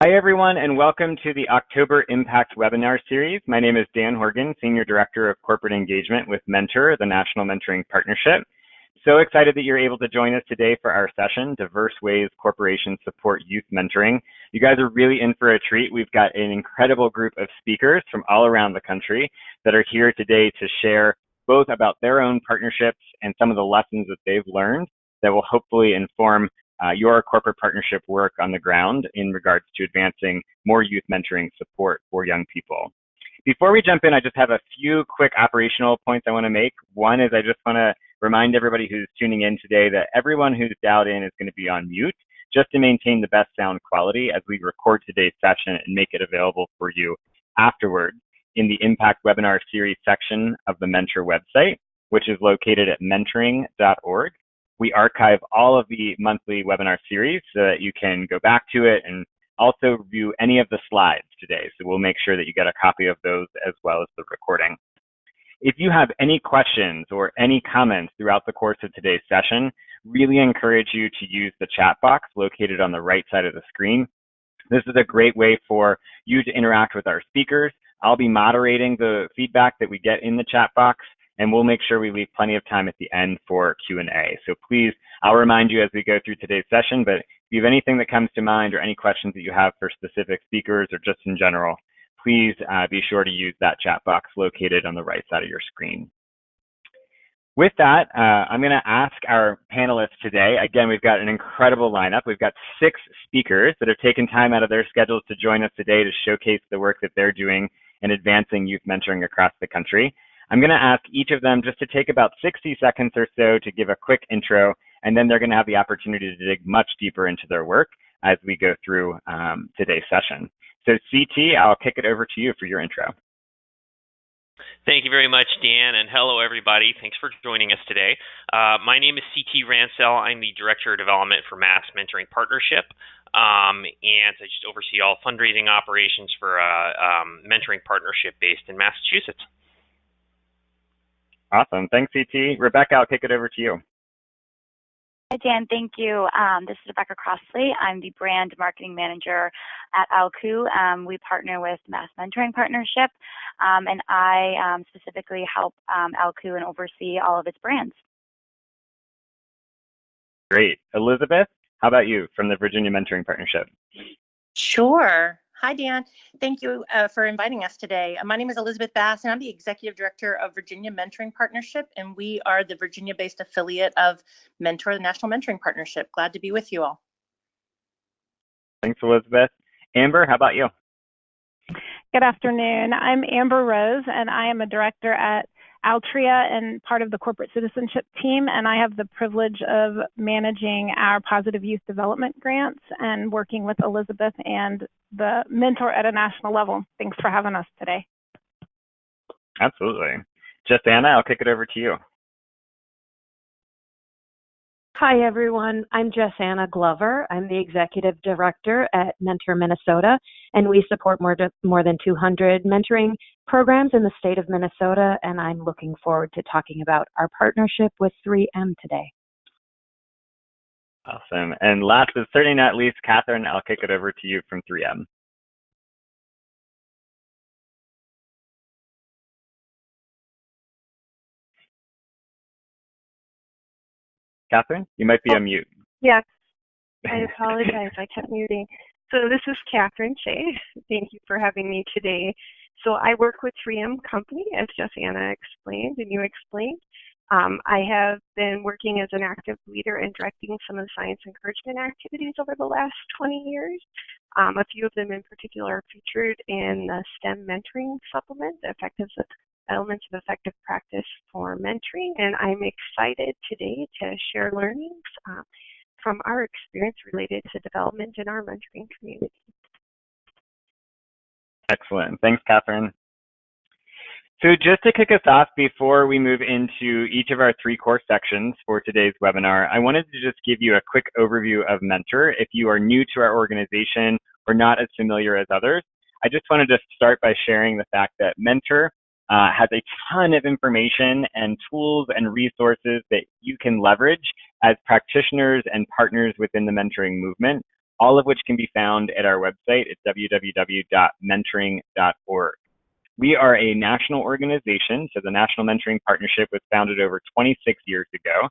Hi, everyone, and welcome to the October Impact webinar series. My name is Dan Horgan, Senior Director of Corporate Engagement with Mentor, the National Mentoring Partnership. So excited that you're able to join us today for our session, Diverse Ways Corporations Support Youth Mentoring. You guys are really in for a treat. We've got an incredible group of speakers from all around the country that are here today to share both about their own partnerships and some of the lessons that they've learned that will hopefully inform your corporate partnership work on the ground in regards to advancing more youth mentoring support for young people. Before we jump in, I just have a few quick operational points I want to make. One is I just want to remind everybody who's tuning in today that everyone who's dialed in is going to be on mute just to maintain the best sound quality as we record today's session and make it available for you afterwards in the Impact Webinar Series section of the Mentor website, which is located at mentoring.org. We archive all of the monthly webinar series so that you can go back to it and also review any of the slides today. So we'll make sure that you get a copy of those as well as the recording. If you have any questions or any comments throughout the course of today's session, really encourage you to use the chat box located on the right side of the screen. This is a great way for you to interact with our speakers. I'll be moderating the feedback that we get in the chat box, and we'll make sure we leave plenty of time at the end for Q&A. So please, I'll remind you as we go through today's session, but if you have anything that comes to mind or any questions that you have for specific speakers or just in general, please be sure to use that chat box located on the right side of your screen. With that, I'm going to ask our panelists today. Again, we've got an incredible lineup. We've got 6 speakers that have taken time out of their schedules to join us today to showcase the work that they're doing in advancing youth mentoring across the country. I'm going to ask each of them just to take about 60 seconds or so to give a quick intro, and then they're going to have the opportunity to dig much deeper into their work as we go through today's session. So CT, I'll kick it over to you for your intro. Thank you very much, Dan, and hello, everybody. Thanks for joining us today. My name is CT Ransell. I'm the Director of Development for Mass Mentoring Partnership, and I just oversee all fundraising operations for a mentoring partnership based in Massachusetts. Awesome. Thanks, CT. Rebecca, I'll kick it over to you. Hi, Dan. Thank you. This is Rebecca Crossley. I'm the Brand Marketing Manager at ALCU. We partner with Mass Mentoring Partnership, and I specifically help ALCU and oversee all of its brands. Great. Elizabeth, how about you from the Virginia Mentoring Partnership? Sure. Hi, Dan. Thank you for inviting us today. My name is Elizabeth Bass, and I'm the Executive Director of Virginia Mentoring Partnership, and we are the Virginia-based affiliate of Mentor, the National Mentoring Partnership. Glad to be with you all. Thanks, Elizabeth. Amber, how about you? Good afternoon. I'm Amber Rose, and I am a director at Altria and part of the corporate citizenship team, and I have the privilege of managing our positive youth development grants and working with Elizabeth and the Mentor at a national level. Thanks for having us today. Absolutely. Anna, I'll kick it over to you. Hi, everyone. I'm Anna Glover. I'm the Executive Director at Mentor Minnesota, and we support more than 200 mentoring programs in the state of Minnesota, and I'm looking forward to talking about our partnership with 3M today. Awesome. And last but certainly not least, Catherine, I'll kick it over to you from 3M. Catherine, you might be on mute. Yes, I apologize. I kept muting. So this is Catherine Shea. Thank you for having me today. So I work with 3M Company, as Anna explained and you explained. I have been working as an active leader and directing some of the science encouragement activities over the last 20 years. A few of them in particular are featured in the STEM mentoring supplement, Elements of Effective Practice for Mentoring, and I'm excited today to share learnings from our experience related to development in our mentoring community. Excellent. Thanks, Catherine. So just to kick us off before we move into each of our 3 core sections for today's webinar, I wanted to just give you a quick overview of Mentor. If you are new to our organization or not as familiar as others, I just wanted to start by sharing the fact that Mentor has a ton of information and tools and resources that you can leverage as practitioners and partners within the mentoring movement, all of which can be found at our website at www.mentoring.org. We are a national organization, so the National Mentoring Partnership was founded over 26 years ago,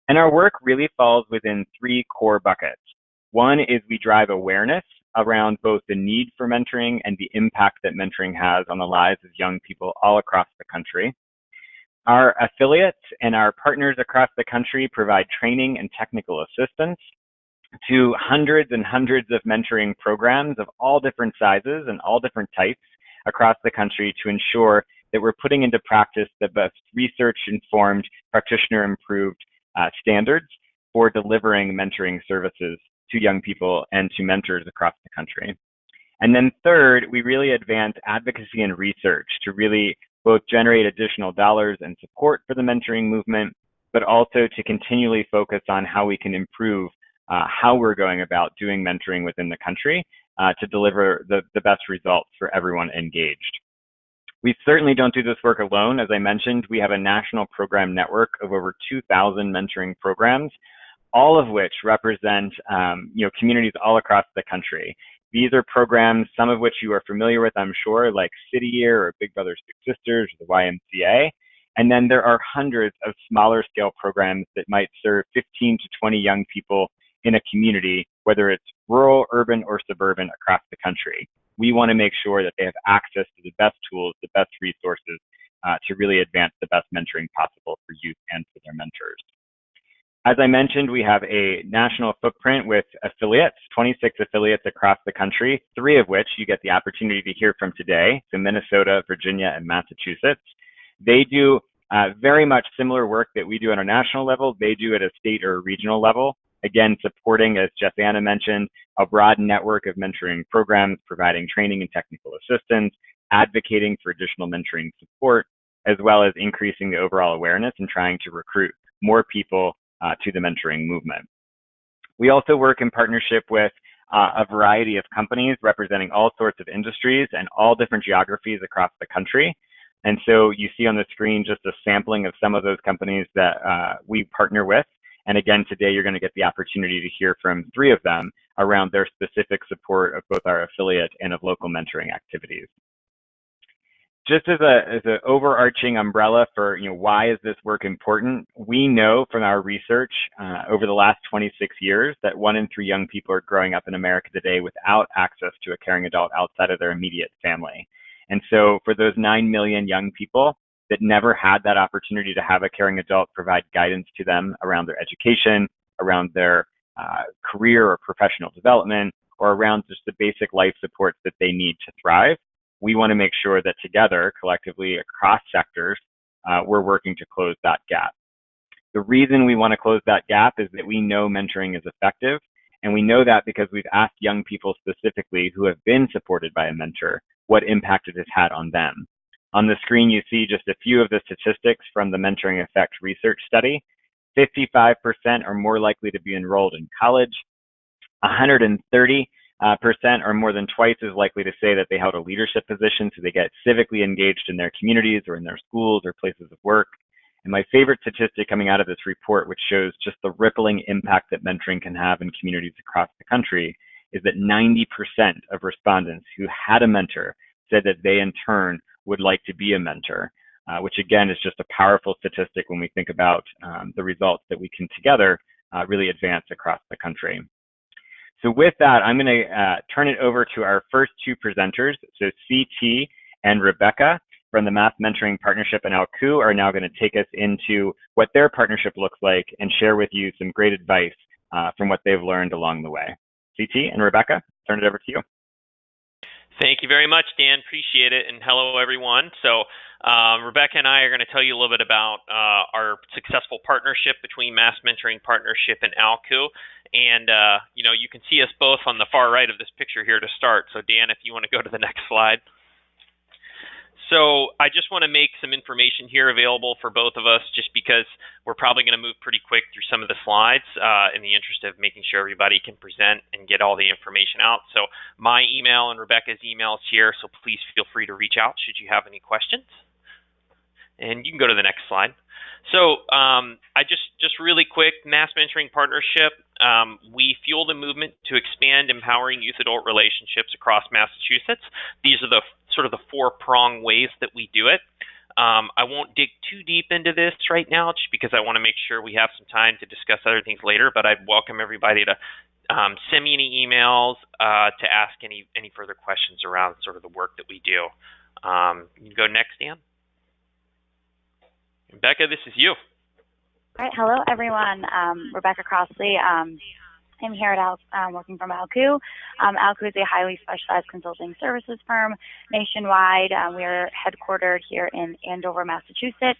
and our work really falls within three core buckets. One is we drive awareness around both the need for mentoring and the impact that mentoring has on the lives of young people all across the country. Our affiliates and our partners across the country provide training and technical assistance to hundreds and hundreds of mentoring programs of all different sizes and all different types across the country to ensure that we're putting into practice the best research-informed, practitioner-improved standards for delivering mentoring services to young people and to mentors across the country. And then third, we really advance advocacy and research to really both generate additional dollars and support for the mentoring movement, but also to continually focus on how we can improve how we're going about doing mentoring within the country to deliver the best results for everyone engaged. We certainly don't do this work alone. As I mentioned, we have a national program network of over 2,000 mentoring programs, all of which represent communities all across the country. These are programs, some of which you are familiar with, I'm sure, like City Year or Big Brothers Big Sisters, or the YMCA. And then there are hundreds of smaller scale programs that might serve 15 to 20 young people in a community, whether it's rural, urban, or suburban across the country. We want to make sure that they have access to the best tools, the best resources to really advance the best mentoring possible for youth and for their mentors. As I mentioned, we have a national footprint with affiliates, 26 affiliates across the country, 3 of which you get the opportunity to hear from today, so Minnesota, Virginia, and Massachusetts. They do very much similar work that we do on a national level. They do at a state or regional level. Again, supporting, as Jessiana mentioned, a broad network of mentoring programs, providing training and technical assistance, advocating for additional mentoring support, as well as increasing the overall awareness and trying to recruit more people to the mentoring movement. We also work in partnership with a variety of companies representing all sorts of industries and all different geographies across the country. And so you see on the screen just a sampling of some of those companies that we partner with. And again, today you're going to get the opportunity to hear from 3 of them around their specific support of both our affiliate and of local mentoring activities. Just as an overarching umbrella for why is this work important, we know from our research over the last 26 years that 1 in 3 young people are growing up in America today without access to a caring adult outside of their immediate family. And so for those 9 million young people that never had that opportunity to have a caring adult provide guidance to them around their education, around their career or professional development, or around just the basic life supports that they need to thrive, we want to make sure that together, collectively across sectors, we're working to close that gap. The reason we want to close that gap is that we know mentoring is effective, and we know that because we've asked young people specifically who have been supported by a mentor what impact it has had on them. On the screen, you see just a few of the statistics from the Mentoring Effect research study. 55% are more likely to be enrolled in college. 130% are more than twice as likely to say that they held a leadership position, so they get civically engaged in their communities or in their schools or places of work. And my favorite statistic coming out of this report, which shows just the rippling impact that mentoring can have in communities across the country, is that 90% of respondents who had a mentor said that they in turn would like to be a mentor, which again is just a powerful statistic when we think about the results that we can together really advance across the country. So with that, I'm going to turn it over to our first 2 presenters. So CT and Rebecca from the Mass Mentoring Partnership and ALCU are now going to take us into what their partnership looks like and share with you some great advice from what they've learned along the way. CT and Rebecca, turn it over to you. Thank you very much, Dan. Appreciate it. And hello, everyone. So Rebecca and I are going to tell you a little bit about our successful partnership between Mass Mentoring Partnership and ALCU. And, you can see us both on the far right of this picture here to start. So Dan, if you want to go to the next slide. So I just want to make some information here available for both of us, just because we're probably going to move pretty quick through some of the slides in the interest of making sure everybody can present and get all the information out. So my email and Rebecca's email is here, so please feel free to reach out should you have any questions. And you can go to the next slide. So I just really quick, Mass Mentoring Partnership, we fuel the movement to expand empowering youth-adult relationships across Massachusetts. These are the sort of the four-prong ways that we do it. I won't dig too deep into this right now just because I want to make sure we have some time to discuss other things later, but I'd welcome everybody to send me any emails to ask any further questions around sort of the work that we do. You can go next, Dan. Rebecca, this is you. All right, hello everyone. Rebecca Crossley. I'm here at working from ALCU. ALCU is a highly specialized consulting services firm nationwide. We are headquartered here in Andover, Massachusetts.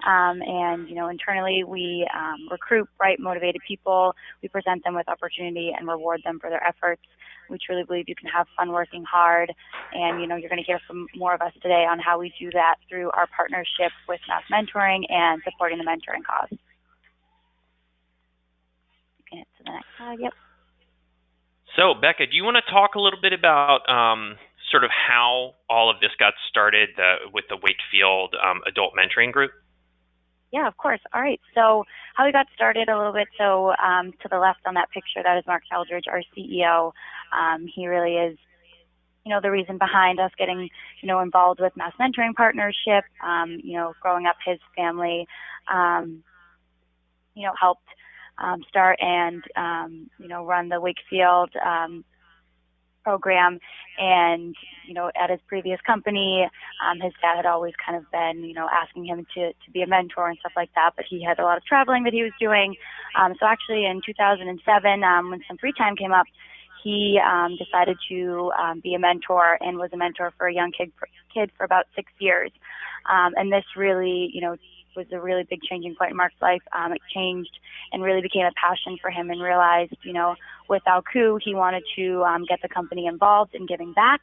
And internally we recruit bright, motivated people. We present them with opportunity and reward them for their efforts. We truly believe you can have fun working hard, and you're going to hear from more of us today on how we do that through our partnership with Mass Mentoring and supporting the mentoring cause. You can hit to the next slide. Yep. So, Becca, do you want to talk a little bit about sort of how all of this got started with the Wakefield Adult Mentoring Group? Yeah, of course. All right. So how we got started a little bit. So to the left on that picture, that is Mark Eldridge, our CEO. He really is, the reason behind us getting, involved with Mass Mentoring Partnership. Growing up, his family, helped start and, run the Wakefield program. And, at his previous company, his dad had always kind of been, asking him to be a mentor and stuff like that, but he had a lot of traveling that he was doing. So actually in 2007, when some free time came up, he decided to be a mentor and was a mentor for a young kid for about 6 years. And this really, was a really big changing point in Mark's life. It changed and really became a passion for him, and realized, with ALCU, he wanted to get the company involved in giving back.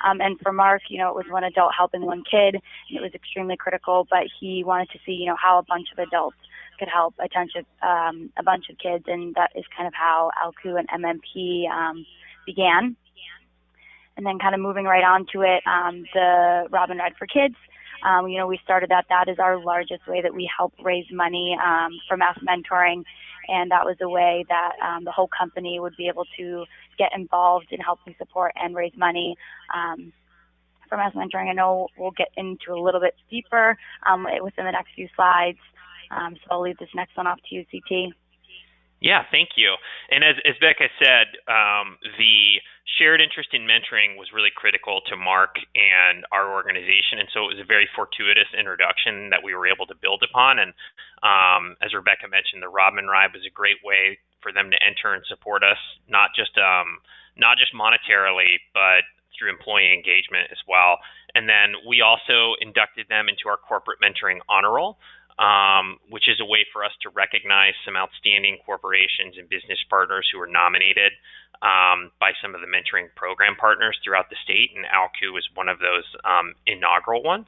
And for Mark, it was one adult helping one kid, and it was extremely critical, but he wanted to see, how a bunch of adults could help a bunch of kids, and that is kind of how ALCU and MMP began. And then kind of moving right on to it, the Robin Ride for Kids. We started that is our largest way that we help raise money for Mass Mentoring, and that was a way that the whole company would be able to get involved in helping support and raise money for Mass Mentoring. I know we'll get into a little bit deeper within the next few slides, so I'll leave this next one off to you, CT. Yeah, thank you. And as Becca said, the shared interest in mentoring was really critical to Mark and our organization, and so it was a very fortuitous introduction that we were able to build upon. And as Rebecca mentioned, the Robin Ride was a great way for them to enter and support us, not just monetarily, but through employee engagement as well. And then we also inducted them into our corporate mentoring honor roll, which is a way for us to recognize some outstanding corporations and business partners who were nominated by some of the mentoring program partners throughout the state, and ALCU was one of those inaugural ones.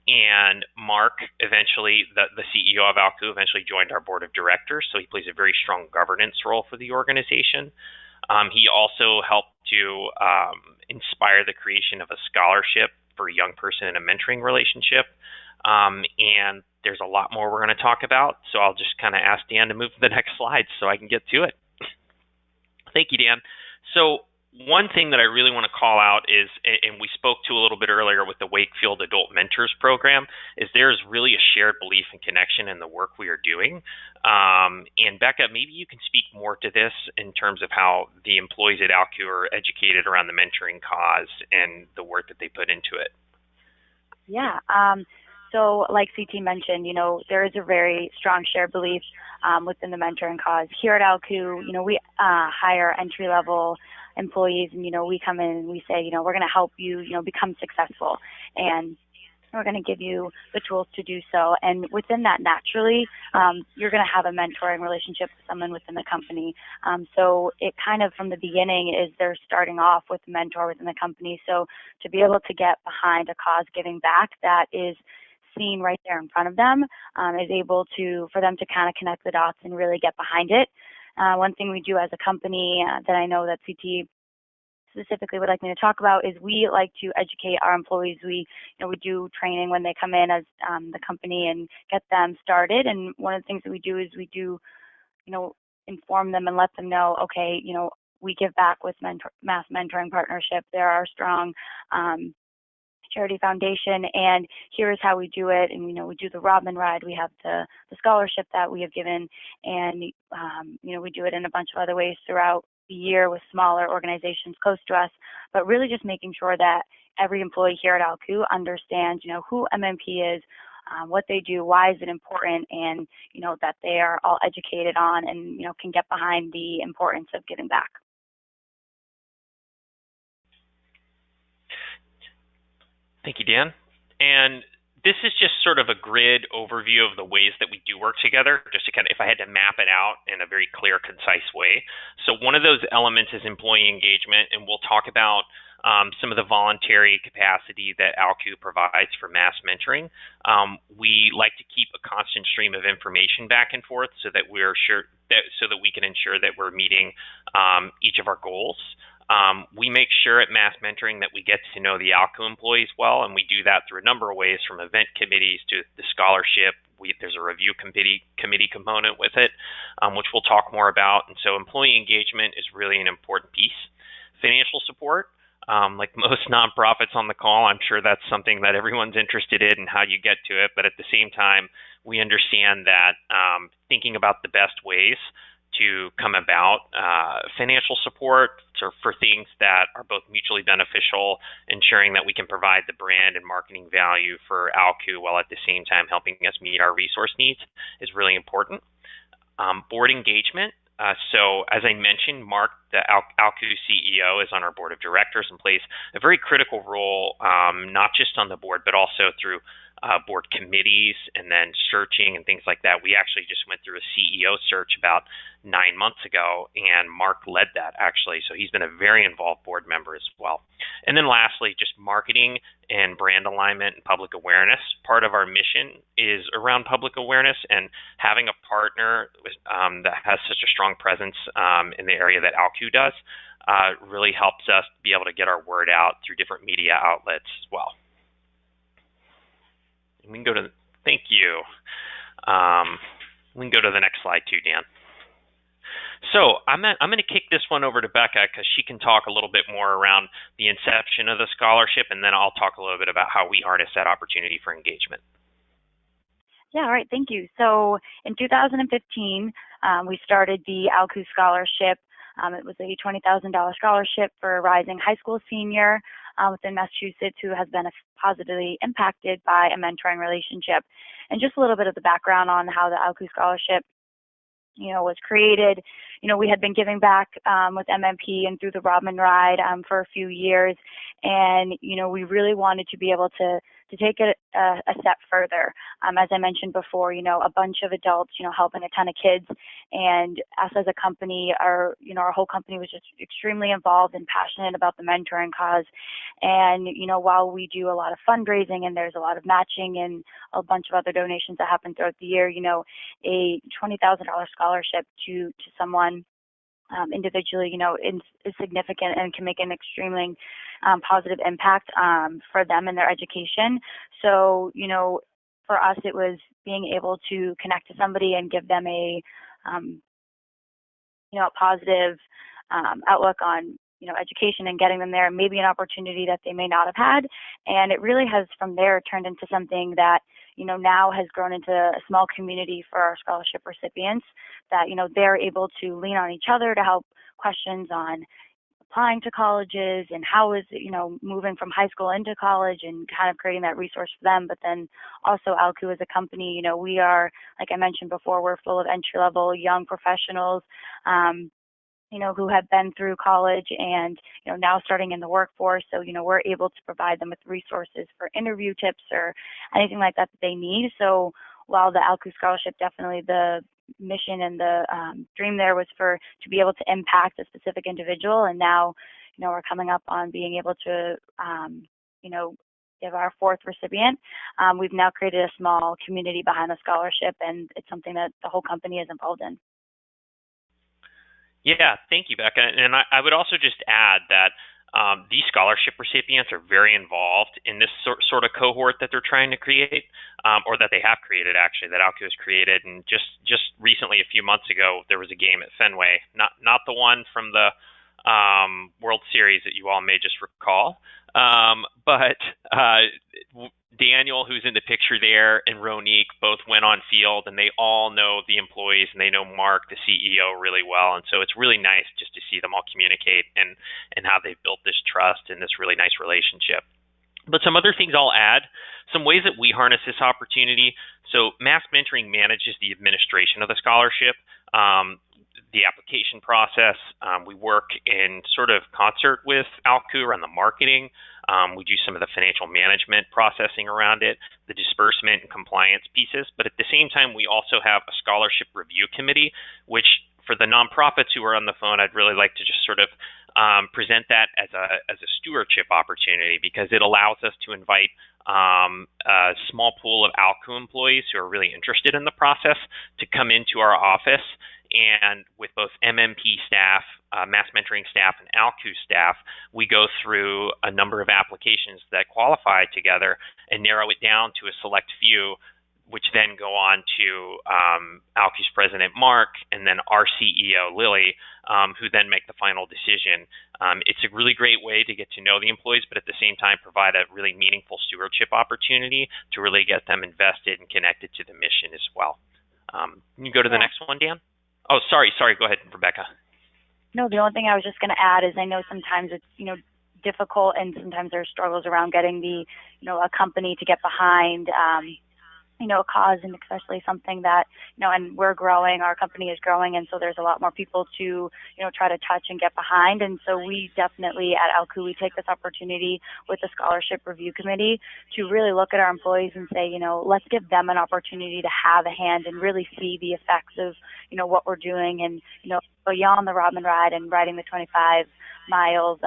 And Mark eventually, the CEO of ALCU, eventually joined our board of directors, so he plays a very strong governance role for the organization. He also helped to inspire the creation of a scholarship for a young person in a mentoring relationship. And there's a lot more we're going to talk about, so I'll just kind of ask Dan to move to the next slide so I can get to it. Thank you, Dan. So one thing that I really want to call out is, and we spoke to a little bit earlier with the Wakefield Adult Mentors Program, is there's really a shared belief and connection in the work we are doing. And Becca, maybe you can speak more to this in terms of how the employees at ALCU are educated around the mentoring cause and the work that they put into it. Yeah. So like CT mentioned, there is a very strong shared belief within the mentoring cause. Here at ALCU, we hire entry-level employees, and, we come in and we say, we're going to help you, become successful, and we're going to give you the tools to do so. And within that, naturally, you're going to have a mentoring relationship with someone within the company. So it kind of from the beginning is they're starting off with a mentor within the company. So to be able to get behind a cause giving back that is seen right there in front of them, is able for them to kind of connect the dots and really get behind it. One thing we do as a company that I know that CT specifically would like me to talk about is we like to educate our employees. We do training when they come in as the company and get them started. And one of the things that we do is we do, inform them and let them know, okay, we give back with Mass Mentoring Partnership. They're our strong charity foundation, and here's how we do it. And we do the Rodman Ride. We have the scholarship that we have given, and we do it in a bunch of other ways throughout the year with smaller organizations close to us. But really, just making sure that every employee here at ALCU understands, who MMP is, what they do, why is it important, and that they are all educated on and can get behind the importance of giving back. Thank you, Dan. And this is just sort of a grid overview of the ways that we do work together, just to kind of, if I had to map it out in a very clear, concise way. So one of those elements is employee engagement, and we'll talk about some of the voluntary capacity that ALCU provides for mass mentoring. We like to keep a constant stream of information back and forth so that so that we can ensure that we're meeting each of our goals. We make sure at Mass Mentoring that we get to know the ALCU employees well, and we do that through a number of ways, from event committees to the scholarship. There's a review committee component with it, which we'll talk more about. And so employee engagement is really an important piece. Financial support, like most nonprofits on the call, I'm sure that's something that everyone's interested in and how you get to it. But at the same time, we understand that thinking about the best ways to come about financial support for things that are both mutually beneficial, ensuring that we can provide the brand and marketing value for ALCU while at the same time helping us meet our resource needs is really important. Board engagement. So as I mentioned, Mark, the ALCU CEO, is on our board of directors and plays a very critical role, not just on the board, but also through board committees and then searching and things like that. We actually just went through a CEO search about 9 months ago, and Mark led that, actually. So he's been a very involved board member as well. And then lastly, just marketing and brand alignment and public awareness. Part of our mission is around public awareness, and having a partner that has such a strong presence in the area that ALCU does really helps us be able to get our word out through different media outlets as well. We can go to, thank you. We can go to the next slide too, Dan. So I'm going to kick this one over to Becca because she can talk a little bit more around the inception of the scholarship, and then I'll talk a little bit about how we harness that opportunity for engagement. Yeah, all right, thank you. So in 2015, we started the ALCU Scholarship. It was a $20,000 scholarship for a rising high school senior within Massachusetts who has been positively impacted by a mentoring relationship. And just a little bit of the background on how the ALCU Scholarship was created. We had been giving back with MMP and through the Rodman Ride for a few years, and we really wanted to be able to take it a step further. As I mentioned before, a bunch of adults, helping a ton of kids, and us as a company, our whole company was just extremely involved and passionate about the mentoring cause. And while we do a lot of fundraising and there's a lot of matching and a bunch of other donations that happen throughout the year, a $20,000 scholarship to someone individually, is significant and can make an extremely positive impact for them and their education. So, for us, it was being able to connect to somebody and give them a positive outlook on, education and getting them there, maybe an opportunity that they may not have had. And it really has from there turned into something that, now has grown into a small community for our scholarship recipients that, they're able to lean on each other to help questions on applying to colleges and how is it, moving from high school into college and kind of creating that resource for them. But then also ALCU as a company, we are, like I mentioned before, we're full of entry-level young professionals, who have been through college and, now starting in the workforce. So, we're able to provide them with resources for interview tips or anything like that they need. So while the ALCU Scholarship, definitely the mission and the dream there was to be able to impact a specific individual. And now, we're coming up on being able to, give our fourth recipient. We've now created a small community behind the scholarship, and it's something that the whole company is involved in. Yeah, thank you, Becca. And I would also just add that these scholarship recipients are very involved in this sort of cohort that they're trying to create, or that they have created, actually, that ALCU has created. And just recently, a few months ago, there was a game at Fenway, not the one from the World Series that you all may just recall, but Daniel, who's in the picture there, and Ronique both went on field, and they all know the employees, and they know Mark, the CEO, really well. And so it's really nice just to see them all communicate and how they've built this trust and this really nice relationship. But some other things I'll add, some ways that we harness this opportunity. So Mass Mentoring manages the administration of the scholarship, the application process. We work in sort of concert with ALCU around the marketing. We do some of the financial management processing around it, the disbursement and compliance pieces. But at the same time, we also have a scholarship review committee, which for the nonprofits who are on the phone, I'd really like to just sort of present that as a stewardship opportunity, because it allows us to invite a small pool of ALCU employees who are really interested in the process to come into our office. And with both MMP staff, Mass Mentoring staff, and ALCU staff, we go through a number of applications that qualify together and narrow it down to a select few, which then go on to ALCU's president, Mark, and then our CEO, Lily, who then make the final decision. It's a really great way to get to know the employees, but at the same time provide a really meaningful stewardship opportunity to really get them invested and connected to the mission as well. Can you go to the next one, Dan? Oh, sorry. Go ahead, Rebecca. No, the only thing I was just going to add is I know sometimes it's, difficult, and sometimes there's struggles around getting a company to get behind, a cause, and especially something that, and we're growing, our company is growing, and so there's a lot more people to, try to touch and get behind. And so we definitely at ALCU, we take this opportunity with the scholarship review committee to really look at our employees and say, let's give them an opportunity to have a hand and really see the effects of, what we're doing, and, beyond the Robin Ride and riding the 25 miles,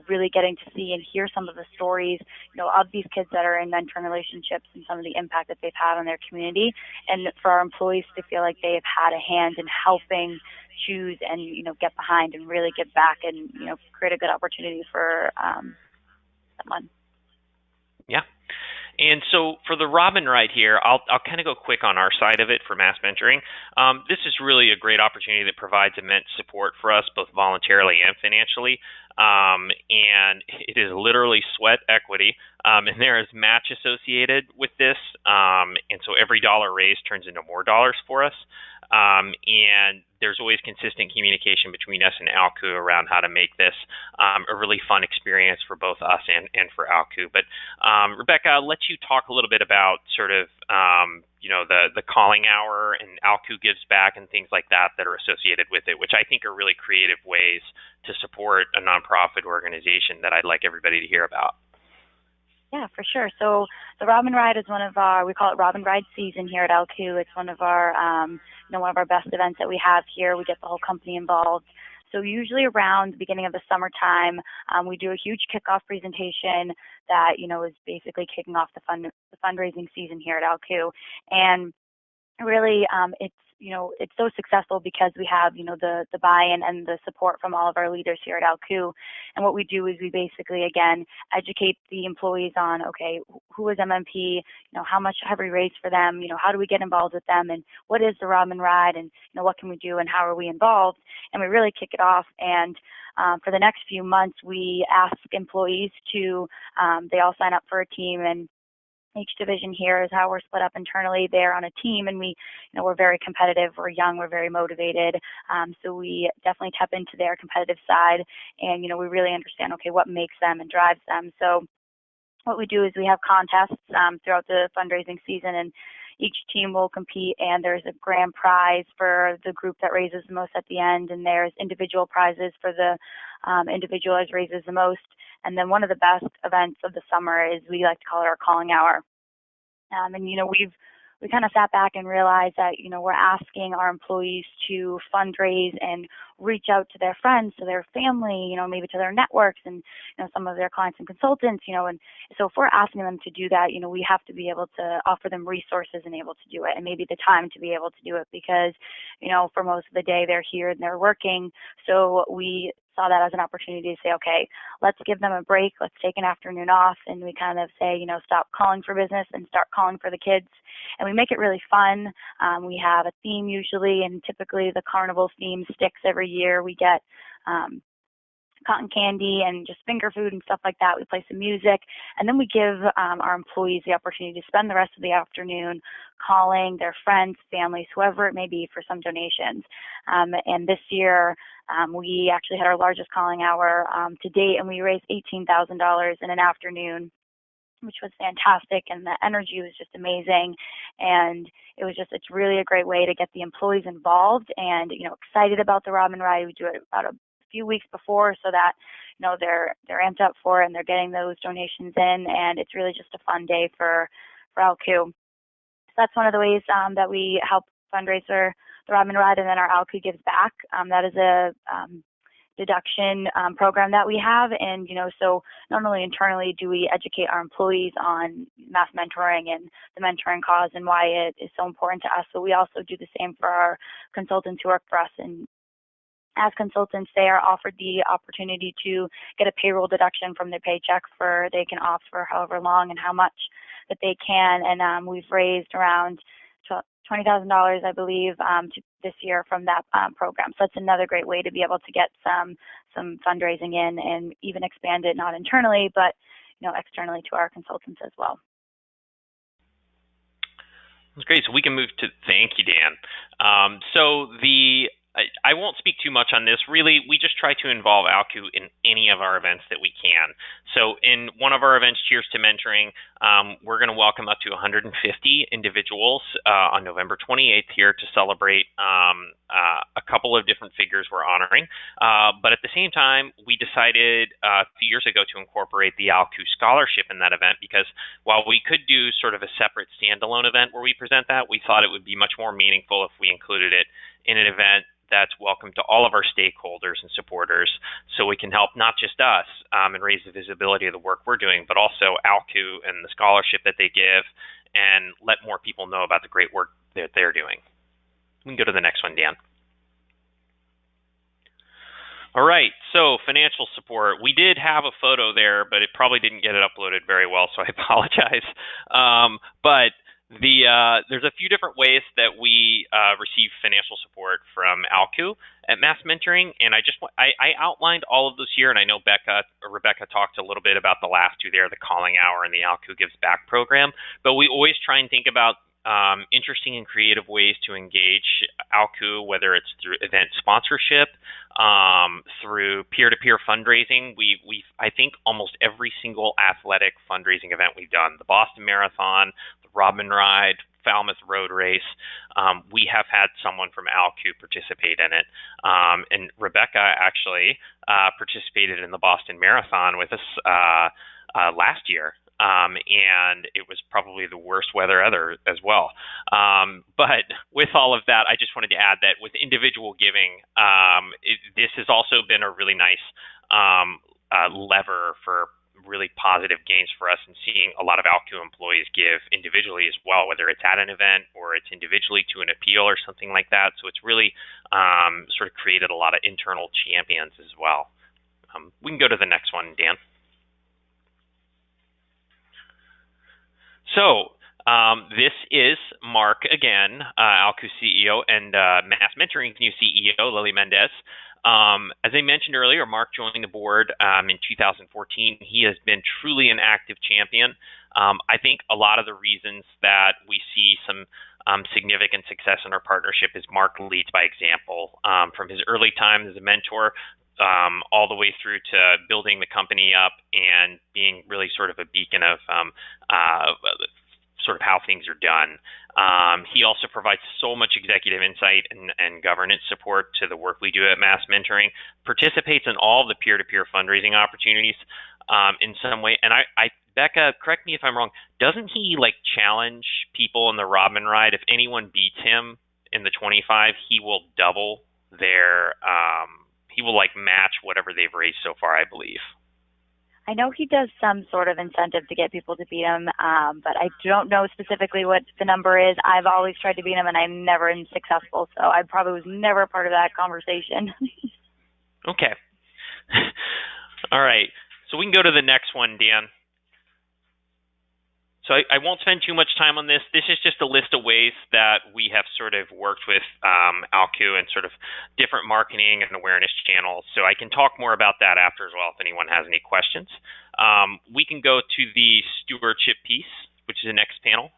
really getting to see and hear some of the stories, of these kids that are in mentoring relationships and some of the impact that they've had on their community, and for our employees to feel like they've had a hand in helping choose and, get behind and really give back and, create a good opportunity for someone. Yeah. And so for the Robin Ride here, I'll kind of go quick on our side of it for Mass Mentoring. This is really a great opportunity that provides immense support for us, both voluntarily and financially. And it is literally sweat equity. And there is match associated with this. And so every dollar raised turns into more dollars for us. And there's always consistent communication between us and ALCU around how to make this a really fun experience for both us and for ALCU. But Rebecca, I'll let you talk a little bit about sort of the calling hour and ALCU gives back and things like that are associated with it, which I think are really creative ways to support a nonprofit organization that I'd like everybody to hear about. Yeah, for sure. So the Robin Ride is one of our, we call it Robin Ride season here at ALCU. It's one of our, one of our best events that we have here. We get the whole company involved. So usually around the beginning of the summertime, we do a huge kickoff presentation that, is basically kicking off the fundraising season here at ALCU. And really, it's so successful because we have, the buy-in and the support from all of our leaders here at ALCU. And what we do is we basically, again, educate the employees on, okay, who is MMP, how much have we raised for them, how do we get involved with them, and what is the Robin Ride, and, what can we do, and how are we involved? And we really kick it off. And for the next few months, we ask employees to, they all sign up for a team, and each division here is how we're split up internally. They're on a team, and we, we're very competitive. We're young. We're very motivated. So we definitely tap into their competitive side, and we really understand, okay, what makes them and drives them. So what we do is we have contests throughout the fundraising season, and each team will compete, and there's a grand prize for the group that raises the most at the end, and there's individual prizes for the individual that raises the most. And then one of the best events of the summer is, we like to call it our calling hour. And we kind of sat back and realized that, we're asking our employees to fundraise and reach out to their friends, to their family, maybe to their networks, and, some of their clients and consultants, and so if we're asking them to do that, we have to be able to offer them resources and able to do it, and maybe the time to be able to do it, because, for most of the day they're here and they're working. So we saw that as an opportunity to say, okay, let's give them a break. Let's take an afternoon off. And we kind of say, stop calling for business and start calling for the kids. And we make it really fun. We have a theme usually, and typically the carnival theme sticks every year. We get cotton candy and just finger food and stuff like that. We play some music, and then we give our employees the opportunity to spend the rest of the afternoon calling their friends, families, whoever it may be, for some donations. And this year, we actually had our largest calling hour to date, and we raised $18,000 in an afternoon, which was fantastic, and the energy was just amazing. And it's really a great way to get the employees involved and, excited about the Robin Ride. We do it about a few weeks before so that, they're amped up for it and they're getting those donations in, and it's really just a fun day for ALCU. So that's one of the ways that we help fundraise for the Robin Ride. And then our ALCU Gives Back. That is a deduction program that we have. And, so not only internally do we educate our employees on mass mentoring and the mentoring cause and why it is so important to us, but we also do the same for our consultants who work for us. And as consultants, they are offered the opportunity to get a payroll deduction from their paycheck they can opt for however long and how much that they can. And we've raised around $20,000, I believe, this year from that program. So that's another great way to be able to get some fundraising in and even expand it, not internally, but externally to our consultants as well. That's great. So we can move to, thank you, Dan. I won't speak too much on this. Really, we just try to involve ALCU in any of our events that we can. So in one of our events, Cheers to Mentoring, we're going to welcome up to 150 individuals on November 28th here to celebrate a couple of different figures we're honoring. But at the same time, we decided a few years ago to incorporate the ALCU Scholarship in that event, because while we could do sort of a separate standalone event where we present that, we thought it would be much more meaningful if we included it in an event that's welcome to all of our stakeholders and supporters, so we can help not just us and raise the visibility of the work we're doing, but also ALCU and the scholarship that they give, and let more people know about the great work that they're doing. We can go to the next one, Dan. All right, so financial support. We did have a photo there, but it probably didn't get it uploaded very well, so I apologize. But there's a few different ways that we receive financial support from ALCU at Mass Mentoring, and I outlined all of those here, and I know Rebecca talked a little bit about the last two there, the calling hour and the ALCU Gives Back program, but we always try and think about interesting and creative ways to engage ALCU, whether it's through event sponsorship, through peer-to-peer fundraising. I think almost every single athletic fundraising event we've done, the Boston Marathon, the Robin Ride, Falmouth Road Race, we have had someone from ALCU participate in it. And Rebecca actually participated in the Boston Marathon with us last year. And it was probably the worst weather ever as well. But with all of that, I just wanted to add that with individual giving, this has also been a really nice lever for really positive gains for us, and seeing a lot of ALCU employees give individually as well, whether it's at an event or it's individually to an appeal or something like that. So it's really sort of created a lot of internal champions as well. We can go to the next one, Dan. So this is Mark again, ALCU CEO, and Mass Mentoring's new CEO, Lily Mendez. As I mentioned earlier, Mark joined the board in 2014. He has been truly an active champion. I think a lot of the reasons that we see some significant success in our partnership is Mark leads by example. From his early time as a mentor all the way through to building the company up and being really sort of a beacon of sort of how things are done. He also provides so much executive insight and governance support to the work we do at Mass Mentoring, participates in all the peer-to-peer fundraising opportunities in some way. And Becca, correct me if I'm wrong, doesn't he like challenge people in the Robin Ride? If anyone beats him in the 25, he will double their, he will like match whatever they've raised so far, I believe. I know he does some sort of incentive to get people to beat him, but I don't know specifically what the number is. I've always tried to beat him, and I'm never successful, so I probably was never a part of that conversation. Okay. All right, so we can go to the next one, Dan. So I won't spend too much time on this. This is just a list of ways that we have sort of worked with ALCU and sort of different marketing and awareness channels. So I can talk more about that after as well if anyone has any questions. We can go to the stewardship piece, which is the next panel.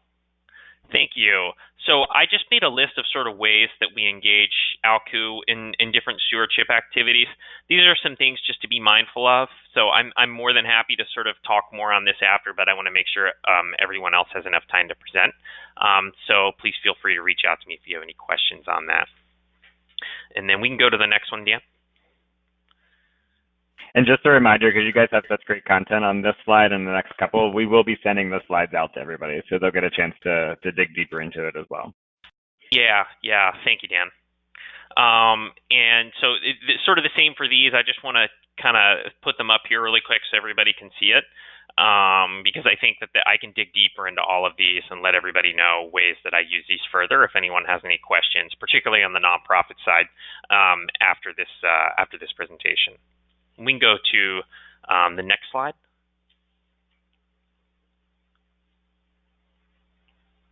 Thank you. So I just made a list of sort of ways that we engage ALCU in different stewardship activities. These are some things just to be mindful of. So I'm more than happy to sort of talk more on this after, but I want to make sure everyone else has enough time to present. So please feel free to reach out to me if you have any questions on that. And then we can go to the next one, Dan. And just a reminder, because you guys have such great content on this slide and the next couple, we will be sending the slides out to everybody, so they'll get a chance to dig deeper into it as well. Yeah. Thank you, Dan. And so it's sort of the same for these. I just want to kind of put them up here really quick so everybody can see it, because I think that I can dig deeper into all of these and let everybody know ways that I use these further if anyone has any questions, particularly on the nonprofit side after this presentation. We can go to the next slide.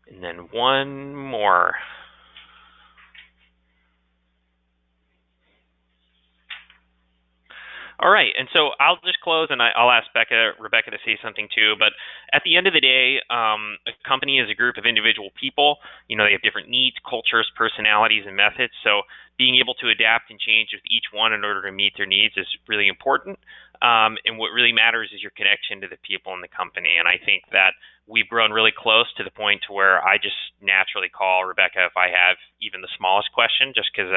And then one more. All right, and so I'll just close, and I'll ask Rebecca to say something too. But at the end of the day, a company is a group of individual people. You know, they have different needs, cultures, personalities, and methods. So being able to adapt and change with each one in order to meet their needs is really important. And what really matters is your connection to the people in the company. And I think that we've grown really close to the point to where I just naturally call Rebecca if I have even the smallest question, just because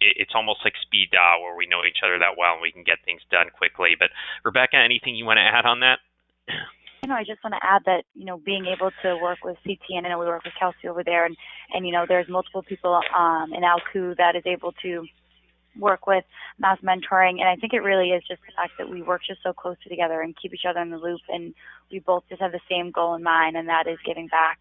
it's almost like speed dial where we know each other that well and we can get things done quickly. But Rebecca, anything you want to add on that? I just want to add that, being able to work with CT, and I know we work with Kelsey over there, and there's multiple people in ALCU that is able to work with mass mentoring, and I think it really is just the fact that we work just so closely together and keep each other in the loop, and we both just have the same goal in mind, and that is giving back,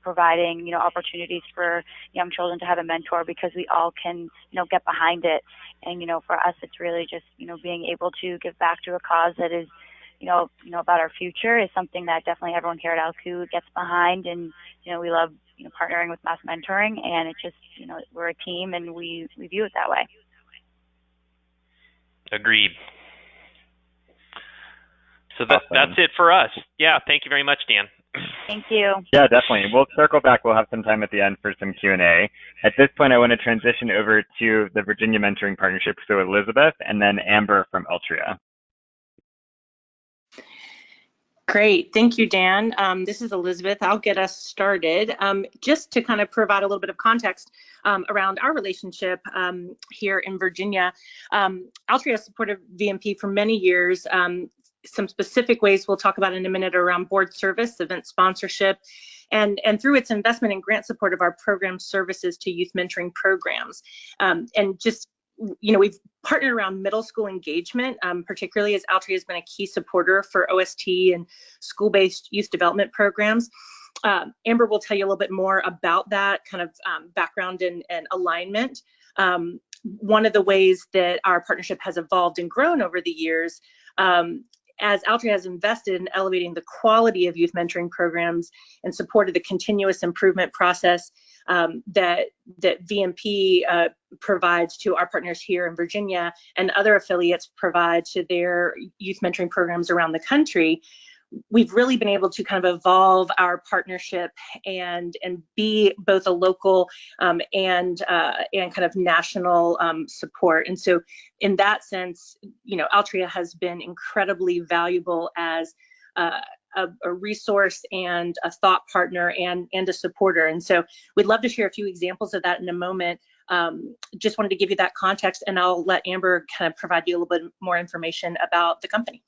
providing, opportunities for young children to have a mentor, because we all can, get behind it. And, for us, it's really just, being able to give back to a cause that is, about our future is something that definitely everyone here at ALCU gets behind. And, we love, partnering with mass mentoring, and it's just, we're a team and we view it that way. Agreed. So that's it for us. Yeah. Thank you very much, Dan. Thank you. Yeah, definitely. We'll circle back. We'll have some time at the end for some Q&A. At this point, I want to transition over to the Virginia Mentoring Partnership, so Elizabeth, and then Amber from Altria. Great. Thank you, Dan. This is Elizabeth. I'll get us started. Just to kind of provide a little bit of context around our relationship here in Virginia. Altria has supported VMP for many years. Some specific ways we'll talk about in a minute around board service, event sponsorship, and through its investment and grant support of our program services to youth mentoring programs. And just we've partnered around middle school engagement, particularly as Altria has been a key supporter for OST and school-based youth development programs. Amber will tell you a little bit more about that kind of background and alignment. One of the ways that our partnership has evolved and grown over the years, as Altria has invested in elevating the quality of youth mentoring programs and supported the continuous improvement process that VMP provides to our partners here in Virginia and other affiliates provide to their youth mentoring programs around the country, we've really been able to kind of evolve our partnership and be both a local and kind of national support. And so in that sense, Altria has been incredibly valuable as a resource and a thought partner and a supporter. And so we'd love to share a few examples of that in a moment. Just wanted to give you that context, and I'll let Amber kind of provide you a little bit more information about the company.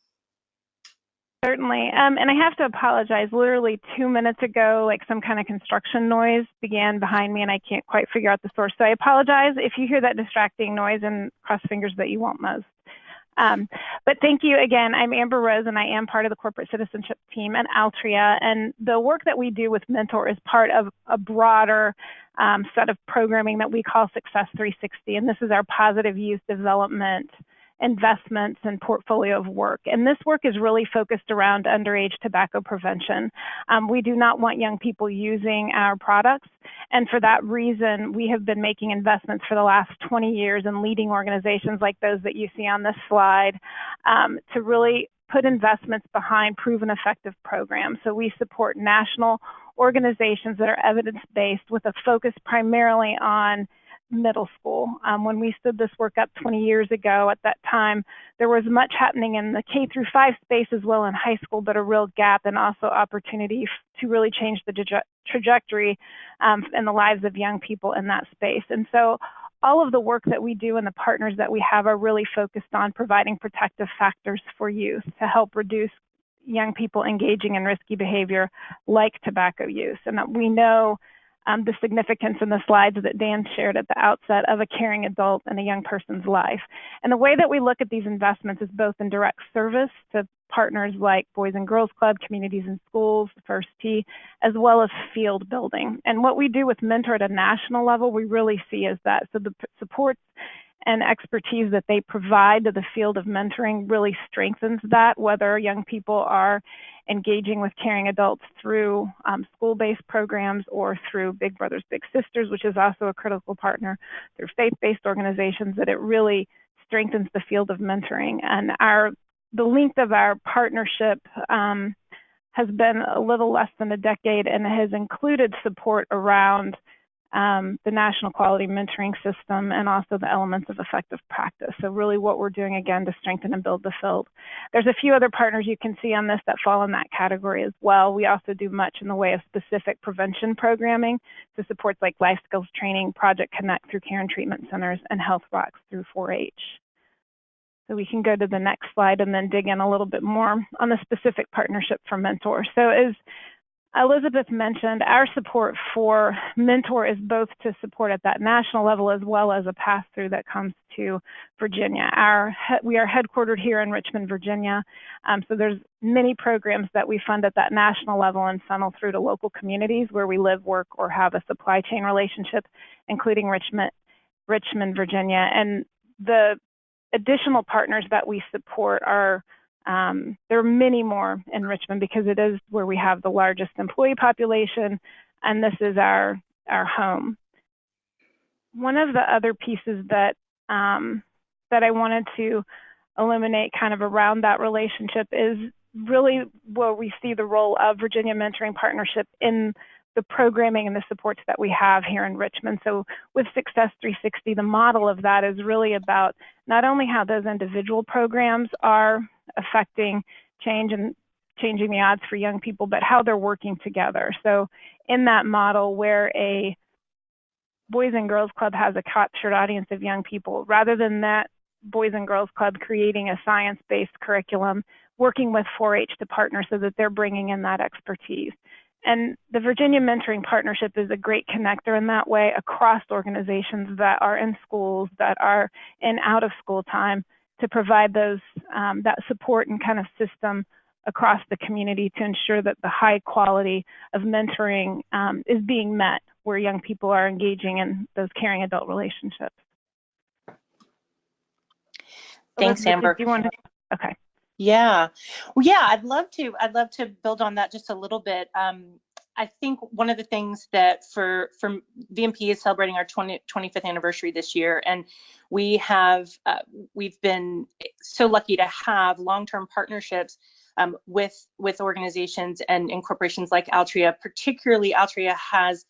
Certainly. And I have to apologize. Literally 2 minutes ago, like some kind of construction noise began behind me, and I can't quite figure out the source. So I apologize if you hear that distracting noise, and cross fingers that you won't most. But thank you again. I'm Amber Rose, and I am part of the corporate citizenship team at Altria. And the work that we do with Mentor is part of a broader set of programming that we call Success 360. And this is our positive youth development investments and portfolio of work. And this work is really focused around underage tobacco prevention. We do not want young people using our products. And for that reason, we have been making investments for the last 20 years in leading organizations like those that you see on this slide to really put investments behind proven effective programs. So we support national organizations that are evidence-based with a focus primarily on middle school. When we stood this work up 20 years ago, at that time, there was much happening in the K through 5 space as well in high school, but a real gap and also opportunity to really change the trajectory in the lives of young people in that space. And so all of the work that we do and the partners that we have are really focused on providing protective factors for youth to help reduce young people engaging in risky behavior like tobacco use. And we know the significance in the slides that Dan shared at the outset of a caring adult in a young person's life. And the way that we look at these investments is both in direct service to partners like Boys and Girls Club, communities and schools, First Tee, as well as field building. And what we do with Mentor at a national level, we really see is that. So the supports and expertise that they provide to the field of mentoring really strengthens that, whether young people are engaging with caring adults through school-based programs or through Big Brothers Big Sisters, which is also a critical partner, through faith-based organizations, that it really strengthens the field of mentoring. And the length of our partnership has been a little less than a decade, and it has included support around the National Quality Mentoring System and also the elements of effective practice. So really what we're doing, again, to strengthen and build the field. There's a few other partners you can see on this that fall in that category as well. We also do much in the way of specific prevention programming to supports like life skills training, Project Connect through care and treatment centers, and Health Rocks through 4-H. So we can go to the next slide and then dig in a little bit more on the specific partnership for Mentor. So as Elizabeth mentioned, our support for Mentor is both to support at that national level as well as a pass-through that comes to Virginia. We are headquartered here in Richmond, Virginia, so there's many programs that we fund at that national level and funnel through to local communities where we live, work, or have a supply chain relationship, including Richmond, Virginia. And the additional partners that we support are there are many more in Richmond because it is where we have the largest employee population, and this is our home. One of the other pieces that that I wanted to illuminate kind of around that relationship is really where we see the role of Virginia Mentoring Partnership in the programming and the supports that we have here in Richmond. So with Success 360, the model of that is really about not only how those individual programs are affecting change and changing the odds for young people, but how they're working together. So in that model where a Boys and Girls Club has a captured audience of young people, rather than that Boys and Girls Club creating a science-based curriculum, working with 4-H to partner so that they're bringing in that expertise. And the Virginia Mentoring Partnership is a great connector in that way across organizations that are in schools, that are in out of school time, to provide those that support and kind of system across the community to ensure that the high quality of mentoring is being met where young people are engaging in those caring adult relationships. Thanks, Amber. Do you want to? Okay. Yeah, well, yeah, I'd love to build on that just a little bit. I think one of the things that for VMP is celebrating our 25th anniversary this year, and we've been so lucky to have long-term partnerships with organizations and corporations like Altria. Particularly, Altria has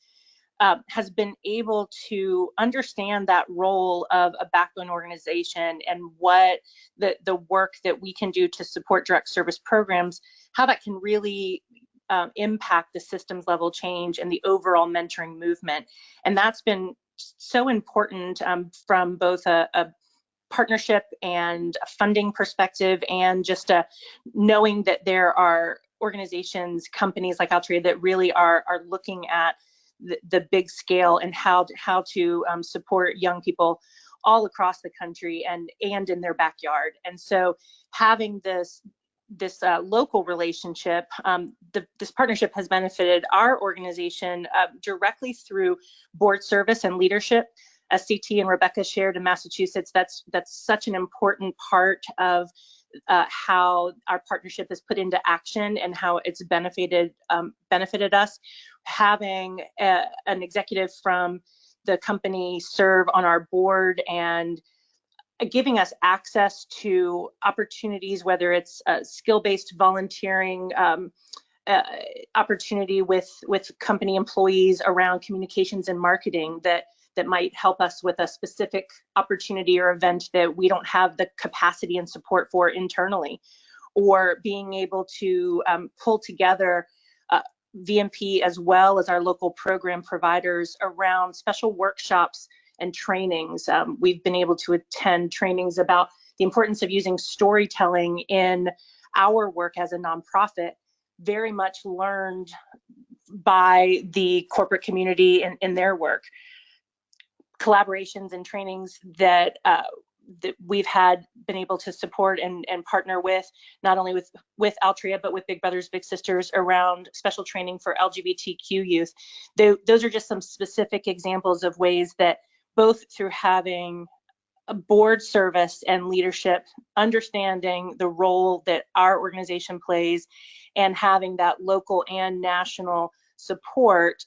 been able to understand that role of a backbone organization and what the work that we can do to support direct service programs, how that can really impact the systems level change and the overall mentoring movement. And that's been so important from both a partnership and a funding perspective, and just knowing that there are organizations, companies like Altria that really are looking at the big scale and how to support young people all across the country and in their backyard. And so having this local relationship, this partnership has benefited our organization directly through board service and leadership as CT and Rebecca shared in Massachusetts, that's such an important part of how our partnership is put into action and how it's benefited us. Having an executive from the company serve on our board and giving us access to opportunities, whether it's skill-based volunteering opportunity with company employees around communications and marketing that might help us with a specific opportunity or event that we don't have the capacity and support for internally, or being able to pull together VMP as well as our local program providers around special workshops and trainings. We've been able to attend trainings about the importance of using storytelling in our work as a nonprofit, very much learned by the corporate community in their work. Collaborations and trainings that we've been able to support and partner with, not only with Altria, but with Big Brothers Big Sisters around special training for LGBTQ youth. Those are just some specific examples of ways that both through having a board service and leadership, understanding the role that our organization plays, and having that local and national support,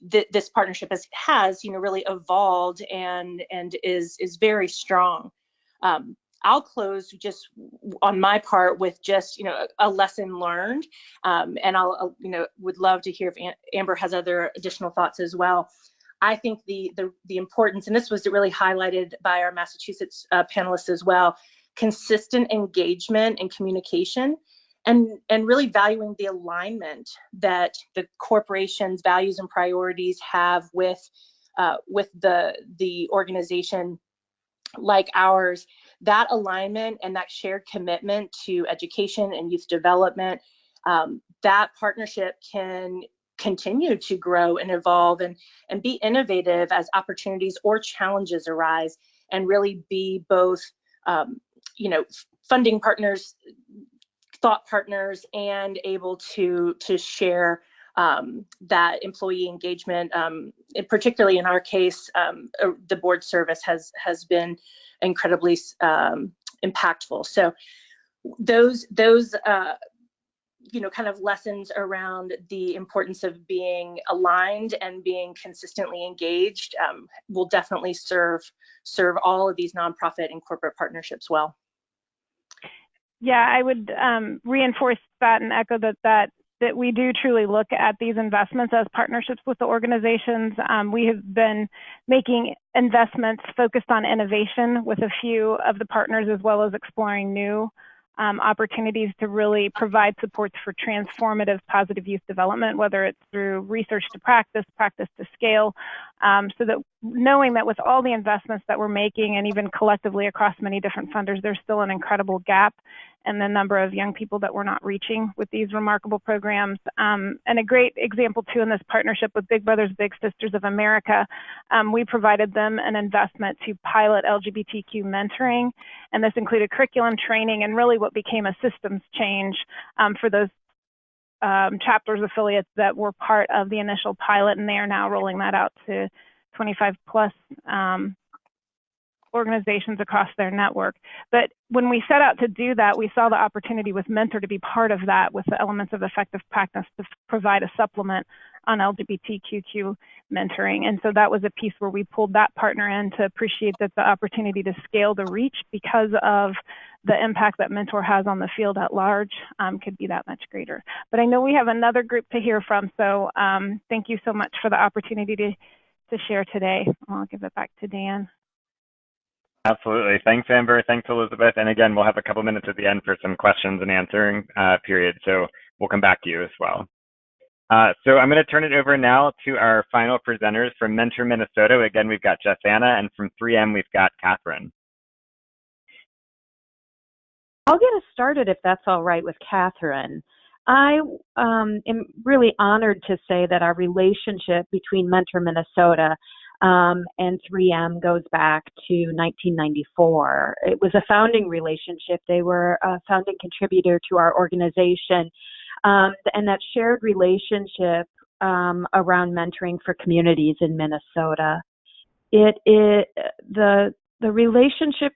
this partnership has really evolved and is very strong. I'll close just on my part with just a lesson learned, and I'll would love to hear if Amber has other additional thoughts as well. I think the importance, and this was really highlighted by our Massachusetts panelists as well, consistent engagement and communication, and really valuing the alignment that the corporation's values and priorities have with the organization like ours. That alignment and that shared commitment to education and youth development, that partnership can continue to grow and evolve and be innovative as opportunities or challenges arise, and really be both funding partners, thought partners, and able to share that employee engagement. Particularly in our case, the board service has been incredibly impactful. So those kind of lessons around the importance of being aligned and being consistently engaged will definitely serve all of these nonprofit and corporate partnerships well. Yeah, I would reinforce that and echo that we do truly look at these investments as partnerships with the organizations. We have been making investments focused on innovation with a few of the partners, as well as exploring new opportunities to really provide supports for transformative positive youth development, whether it's through research to practice, practice to scale, so that knowing that with all the investments that we're making, and even collectively across many different funders, there's still an incredible gap in the number of young people that we're not reaching with these remarkable programs. And a great example too in this partnership with Big Brothers Big Sisters of America, we provided them an investment to pilot LGBTQ mentoring, and this included curriculum training and really what became a systems change for those chapters affiliates that were part of the initial pilot, and they are now rolling that out to 25 plus organizations across their network. But when we set out to do that, we saw the opportunity with Mentor to be part of that, with the elements of effective practice to provide a supplement on LGBTQ mentoring. And so that was a piece where we pulled that partner in to appreciate that the opportunity to scale the reach because of the impact that Mentor has on the field at large could be that much greater. But I know we have another group to hear from, so thank you so much for the opportunity to share today. I'll give it back to Dan. Absolutely. Thanks, Amber. Thanks, Elizabeth. And again, we'll have a couple minutes at the end for some questions and answering period. So we'll come back to you as well. So I'm going to turn it over now to our final presenters from Mentor Minnesota. Again, we've got Jess-Anna, and from 3M, we've got Catherine. I'll get us started if that's all right with Catherine. I am really honored to say that our relationship between Mentor Minnesota and 3M goes back to 1994. It was a founding relationship. They were a founding contributor to our organization, and that shared relationship around mentoring for communities in Minnesota The relationship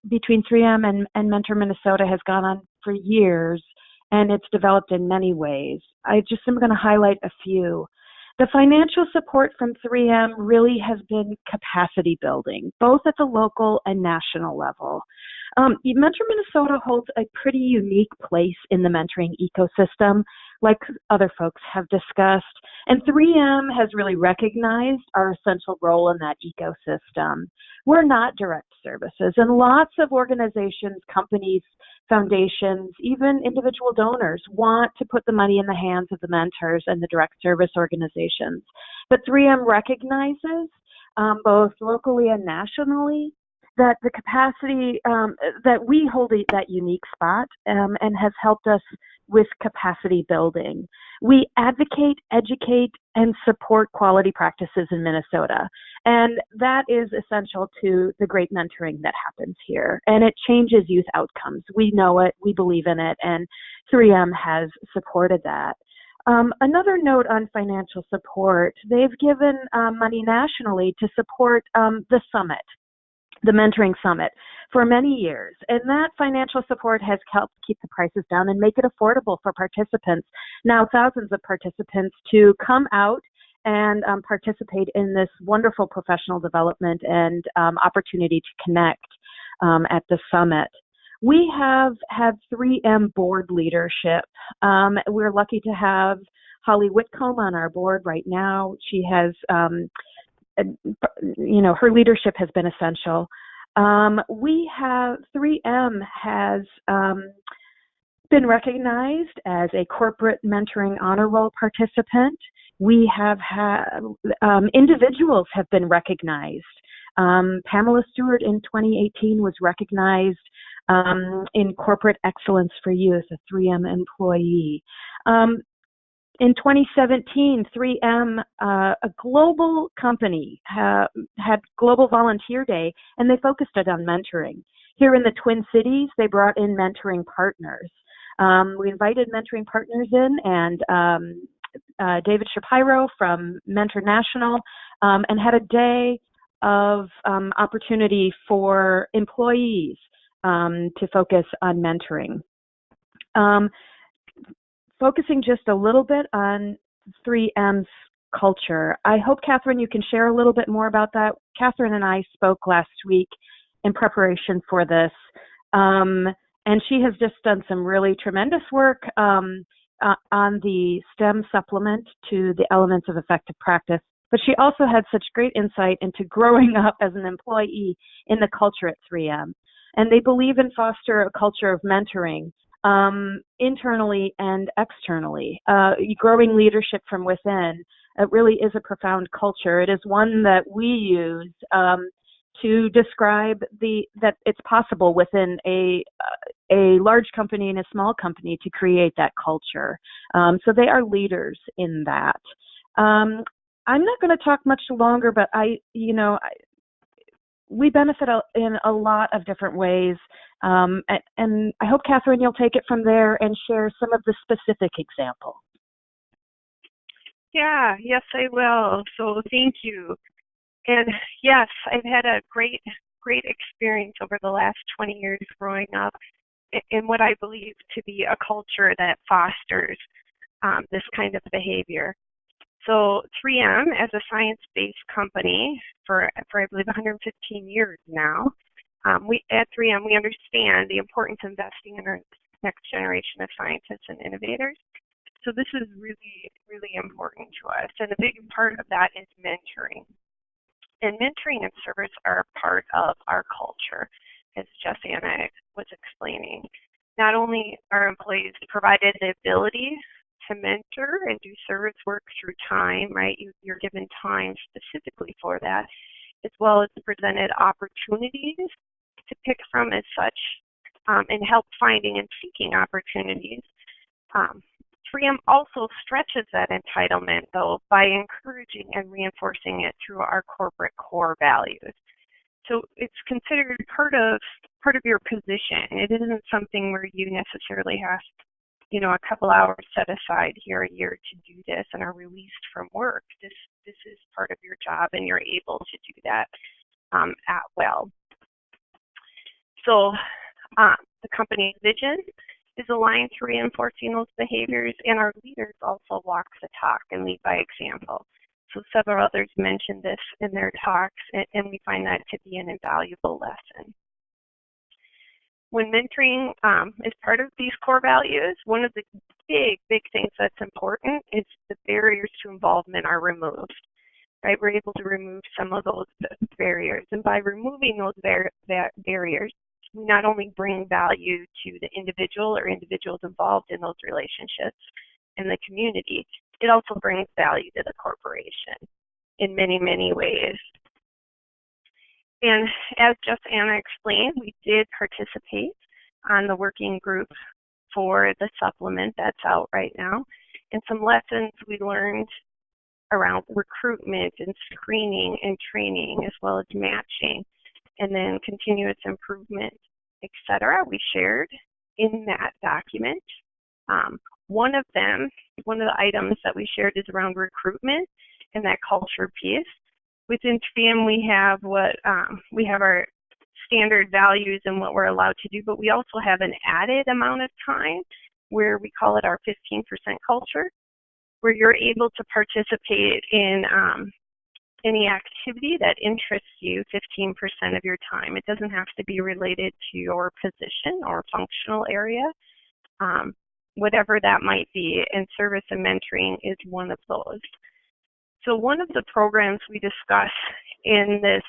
between 3M and Mentor Minnesota has gone on for years, and it's developed in many ways. I just am going to highlight a few. The financial support from 3M really has been capacity building, both at the local and national level. Mentor Minnesota holds a pretty unique place in the mentoring ecosystem, like other folks have discussed, and 3M has really recognized our essential role in that ecosystem. We're not direct services, and lots of organizations, companies, foundations, even individual donors want to put the money in the hands of the mentors and the direct service organizations. But 3M recognizes, both locally and nationally, that the capacity, that we hold that unique spot and has helped us with capacity building. We advocate, educate, and support quality practices in Minnesota. And that is essential to the great mentoring that happens here. And it changes youth outcomes. We know it, we believe in it, and 3M has supported that. Another note on financial support, they've given money nationally to support the summit, the Mentoring Summit, for many years. And that financial support has helped keep the prices down and make it affordable for participants, now thousands of participants, to come out and participate in this wonderful professional development and opportunity to connect at the summit. We have had 3M board leadership. We're lucky to have Holly Whitcomb on our board right now. She has her leadership has been essential. 3M has been recognized as a corporate mentoring honor roll participant. We have had, individuals have been recognized. Pamela Stewart in 2018 was recognized in Corporate Excellence for Youth, a 3M employee. In 2017, 3M, a global company, had Global Volunteer Day, and they focused it on mentoring. Here in the Twin Cities, they brought in mentoring partners. We invited mentoring partners in, and David Shapiro from Mentor National, and had a day of opportunity for employees to focus on mentoring. Focusing just a little bit on 3M's culture. I hope, Catherine, you can share a little bit more about that. Catherine and I spoke last week in preparation for this, and she has just done some really tremendous work on the STEM supplement to the Elements of Effective Practice, but she also had such great insight into growing up as an employee in the culture at 3M. And they believe and foster a culture of mentoring, internally and externally. Growing leadership from within, it really is a profound culture. It is one that we use to describe that it's possible within a large company and a small company to create that culture. So they are leaders in that. I'm not going to talk much longer, but we benefit in a lot of different ways. And I hope, Catherine, you'll take it from there and share some of the specific examples. Yeah, yes, I will. So thank you. And yes, I've had a great experience over the last 20 years growing up in what I believe to be a culture that fosters this kind of behavior. So 3M, as a science-based company for I believe 115 years now, we at 3M, we understand the importance of investing in our next generation of scientists and innovators. So this is really, really important to us. And a big part of that is mentoring. And mentoring and service are a part of our culture, as Jessiana was explaining. Not only are employees provided the ability to mentor and do service work through time, right? You're given time specifically for that, as well as presented opportunities to pick from as such, and help finding and seeking opportunities. 3M also stretches that entitlement, though, by encouraging and reinforcing it through our corporate core values. So it's considered part of your position. It isn't something where you necessarily have, a couple hours set aside here a year to do this and are released from work. This this is part of your job and you're able to do that at will. So the company's vision is aligned to reinforcing those behaviors, and our leaders also walk the talk and lead by example. So several others mentioned this in their talks, and we find that to be an invaluable lesson. When mentoring is part of these core values, one of the big things that's important is the barriers to involvement are removed, right? We're able to remove some of those barriers, and by removing those barriers, we not only bring value to the individual or individuals involved in those relationships and the community, it also brings value to the corporation in many ways. And as just Anna explained, we did participate on the working group for the supplement that's out right now, and some lessons we learned around recruitment and screening and training, as well as matching, and then continuous improvement, etc. we shared in that document. One of the items that we shared is around recruitment and that culture piece. Within TRIUM, we have our standard values and what we're allowed to do, but we also have an added amount of time where we call it our 15% culture, where you're able to participate in any activity that interests you 15% of your time. It doesn't have to be related to your position or functional area, whatever that might be, and service and mentoring is one of those. So one of the programs we discuss in this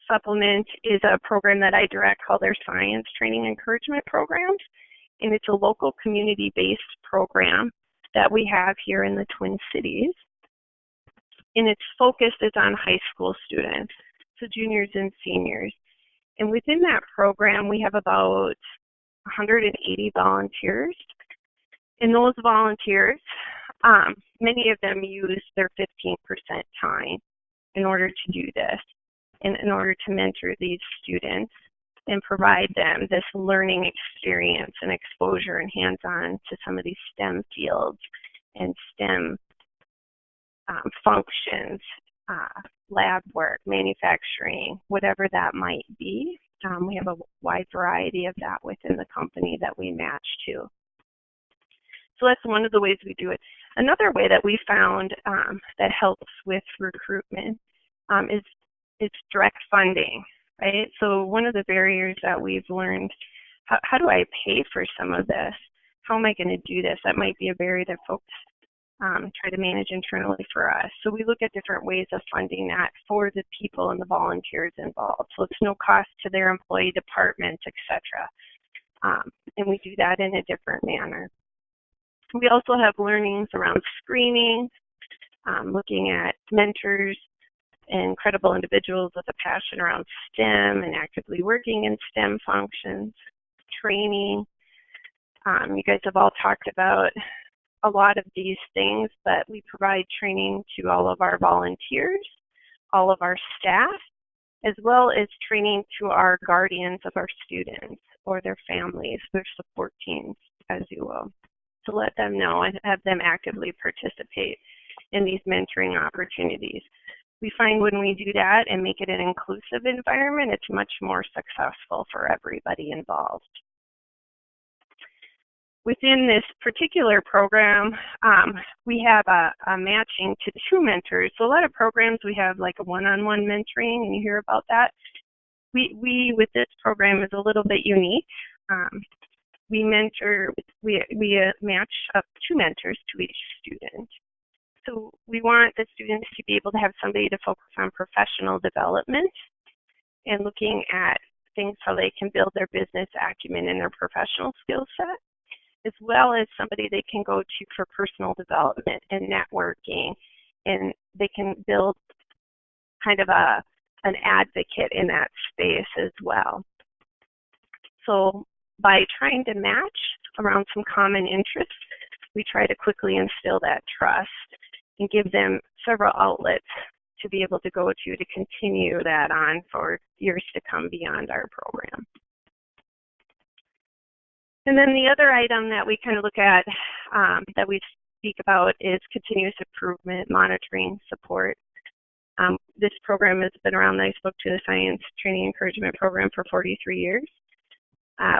supplement is a program that I direct called their Science Training Encouragement Programs, and it's a local community-based program that we have here in the Twin Cities. And its focus is on high school students, so juniors and seniors. And within that program, we have about 180 volunteers. And those volunteers, many of them use their 15% time in order to do this, and in order to mentor these students and provide them this learning experience and exposure and hands-on to some of these STEM fields and STEM functions, lab work, manufacturing, whatever that might be. We have a wide variety of that within the company that we match to. So that's one of the ways we do it. Another way that we found that helps with recruitment is direct funding, right? So one of the barriers that we've learned, how do I pay for some of this? How am I going to do this? That might be a barrier that folks try to manage internally for us. So we look at different ways of funding that for the people and the volunteers involved. So it's no cost to their employee department, etc. And we do that in a different manner. We also have learnings around screening, looking at mentors and credible individuals with a passion around STEM and actively working in STEM functions, training. You guys have all talked about a lot of these things, but we provide training to all of our volunteers, all of our staff, as well as training to our guardians of our students or their families, their support teams, as you will, to let them know and have them actively participate in these mentoring opportunities. We find when we do that and make it an inclusive environment, it's much more successful for everybody involved. Within this particular program, we have a matching to 2 mentors. So a lot of programs we have like a one-on-one mentoring, and you hear about that. We with this program is a little bit unique. We match up 2 mentors to each student. So we want the students to be able to have somebody to focus on professional development and looking at things how they can build their business acumen and their professional skill set, as well as somebody they can go to for personal development and networking, and they can build kind of an advocate in that space as well. So by trying to match around some common interests, we try to quickly instill that trust and give them several outlets to be able to go to continue that on for years to come beyond our program. And then the other item that we kind of look at that we speak about is continuous improvement, monitoring, support, This program has been around, I spoke to the Science Training Encouragement Program for 43 years.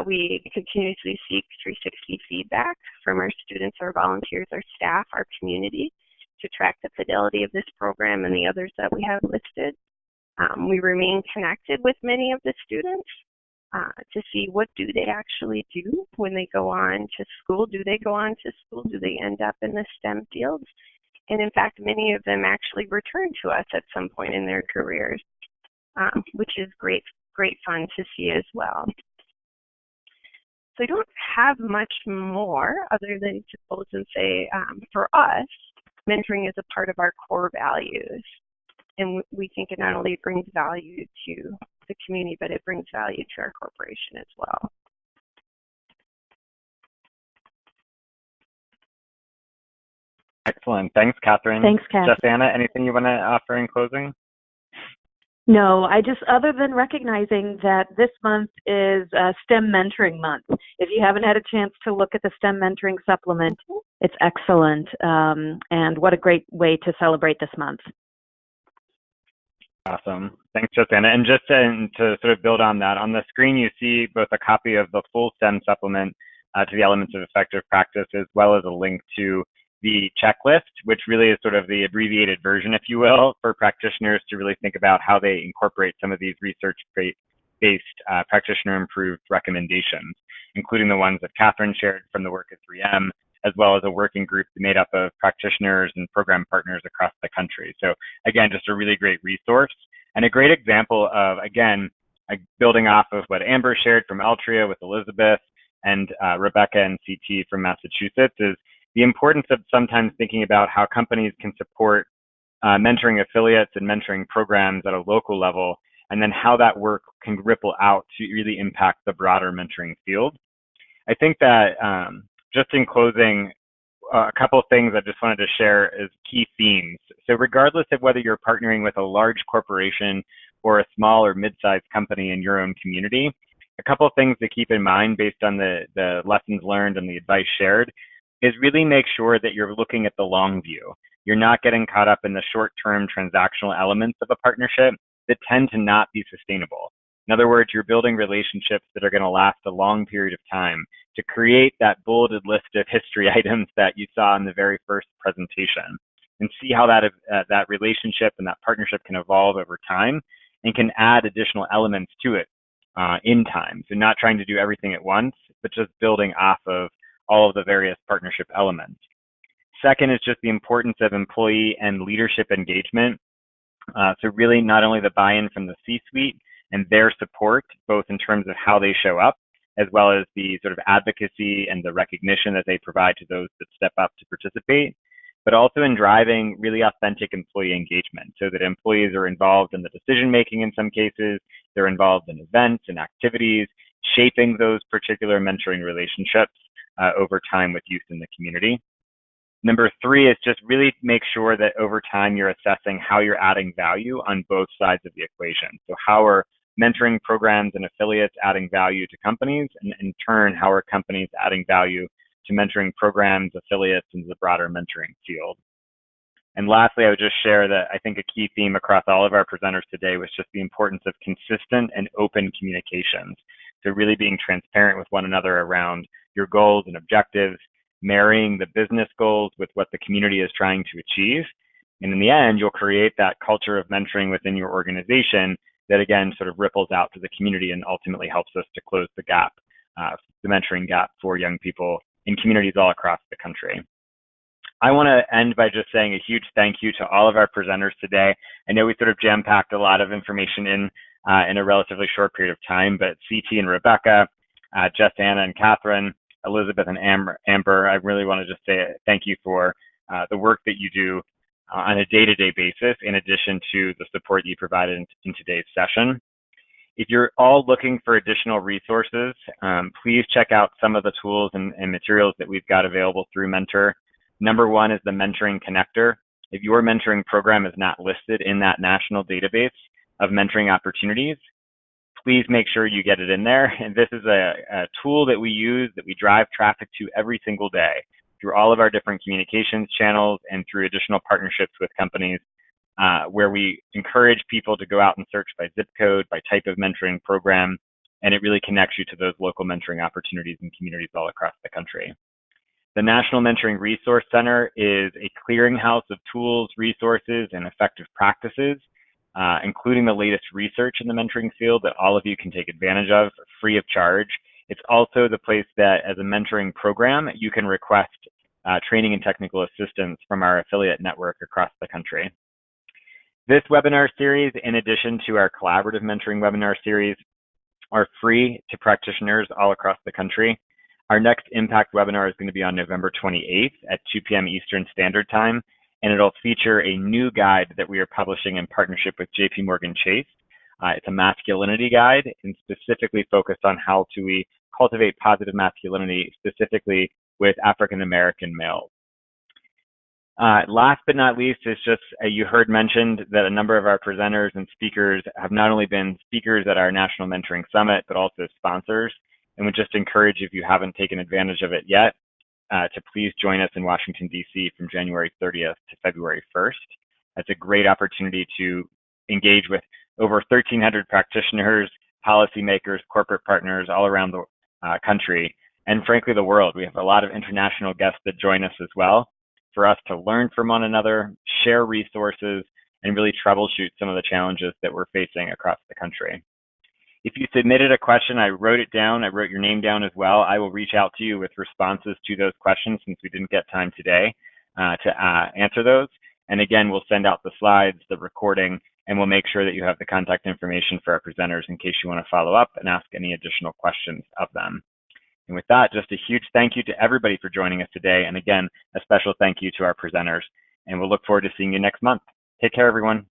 We continuously seek 360 feedback from our students, our volunteers, our staff, our community to track the fidelity of this program and the others that we have listed. We remain connected with many of the students to see what do they actually do when they go on to school. Do they go on to school? Do they end up in the STEM fields? And in fact, many of them actually return to us at some point in their careers, which is great fun to see as well. So I don't have much more other than to close and say, for us, mentoring is a part of our core values. And we think it not only brings value to the community, but it brings value to our corporation as well. Excellent. Thanks, Catherine. Thanks, Catherine. Jess-Anna, anything you want to offer in closing? No, I just, other than recognizing that this month is STEM Mentoring Month. If you haven't had a chance to look at the STEM Mentoring Supplement, it's excellent. And what a great way to celebrate this month. Awesome. Thanks, Jess-Anna. And just to sort of build on that, on the screen you see both a copy of the full STEM supplement to the Elements of Effective Practice, as well as a link to the checklist, which really is sort of the abbreviated version, if you will, for practitioners to really think about how they incorporate some of these research-based practitioner-improved recommendations, including the ones that Catherine shared from the work at 3M, as well as a working group made up of practitioners and program partners across the country. So again, just a really great resource and a great example of, again, building off of what Amber shared from Altria with Elizabeth and Rebecca and CT from Massachusetts, is the importance of sometimes thinking about how companies can support mentoring affiliates and mentoring programs at a local level, and then how that work can ripple out to really impact the broader mentoring field. I think that just in closing, a couple of things I just wanted to share as key themes. So regardless of whether you're partnering with a large corporation or a small or mid-sized company in your own community, a couple of things to keep in mind based on the lessons learned and the advice shared is really make sure that you're looking at the long view. You're not getting caught up in the short-term transactional elements of a partnership that tend to not be sustainable. In other words, you're building relationships that are going to last a long period of time to create that bulleted list of history items that you saw in the very first presentation, and see how that relationship and that partnership can evolve over time and can add additional elements to it in time. So not trying to do everything at once, but just building off of all of the various partnership elements. Second is just the importance of employee and leadership engagement. So really not only the buy-in from the C-suite and their support, both in terms of how they show up, as well as the sort of advocacy and the recognition that they provide to those that step up to participate, but also in driving really authentic employee engagement so that employees are involved in the decision-making in some cases, they're involved in events and activities, shaping those particular mentoring relationships over time with youth in the community. Number three is just really make sure that over time you're assessing how you're adding value on both sides of the equation. So how are mentoring programs and affiliates adding value to companies, and in turn, how are companies adding value to mentoring programs, affiliates, and the broader mentoring field. And lastly, I would just share that I think a key theme across all of our presenters today was just the importance of consistent and open communications. So really being transparent with one another around your goals and objectives, marrying the business goals with what the community is trying to achieve. And in the end, you'll create that culture of mentoring within your organization that again sort of ripples out to the community and ultimately helps us to close the gap, the mentoring gap for young people in communities all across the country. I want to end by just saying a huge thank you to all of our presenters today. I know we sort of jam-packed a lot of information in a relatively short period of time, but CT and Rebecca, Jess-Anna and Catherine, Elizabeth and Amber, I really want to just say thank you for the work that you do on a day-to-day basis, in addition to the support you provided in today's session. If you're all looking for additional resources, please check out some of the tools and materials that we've got available through Mentor. Number one is the Mentoring Connector. If your mentoring program is not listed in that national database of mentoring opportunities, please make sure you get it in there. And this is a tool that we use, that we drive traffic to every single day through all of our different communications channels and through additional partnerships with companies where we encourage people to go out and search by zip code, by type of mentoring program, and it really connects you to those local mentoring opportunities in communities all across the country. The National Mentoring Resource Center is a clearinghouse of tools, resources, and effective practices, including the latest research in the mentoring field that all of you can take advantage of free of charge. It's also the place that, as a mentoring program, you can request training and technical assistance from our affiliate network across the country. This webinar series, in addition to our collaborative mentoring webinar series, are free to practitioners all across the country. Our next Impact webinar is going to be on November 28th at 2 p.m. Eastern Standard Time, and it'll feature a new guide that we are publishing in partnership with JPMorgan Chase. It's a masculinity guide and specifically focused on how we cultivate positive masculinity, specifically with African American males. Last but not least is just, you heard mentioned that a number of our presenters and speakers have not only been speakers at our National Mentoring Summit, but also sponsors, and would just encourage, if you haven't taken advantage of it yet, to please join us in Washington, D.C. from January 30th to February 1st. That's a great opportunity to engage with over 1,300 practitioners, policymakers, corporate partners all around the country, and frankly, the world. We have a lot of international guests that join us as well, for us to learn from one another, share resources, and really troubleshoot some of the challenges that we're facing across the country. If you submitted a question, I wrote it down, I wrote your name down as well. I will reach out to you with responses to those questions since we didn't get time today to answer those. And again, we'll send out the slides, the recording, and we'll make sure that you have the contact information for our presenters in case you want to follow up and ask any additional questions of them. And with that, just a huge thank you to everybody for joining us today. And again, a special thank you to our presenters. And we'll look forward to seeing you next month. Take care, everyone.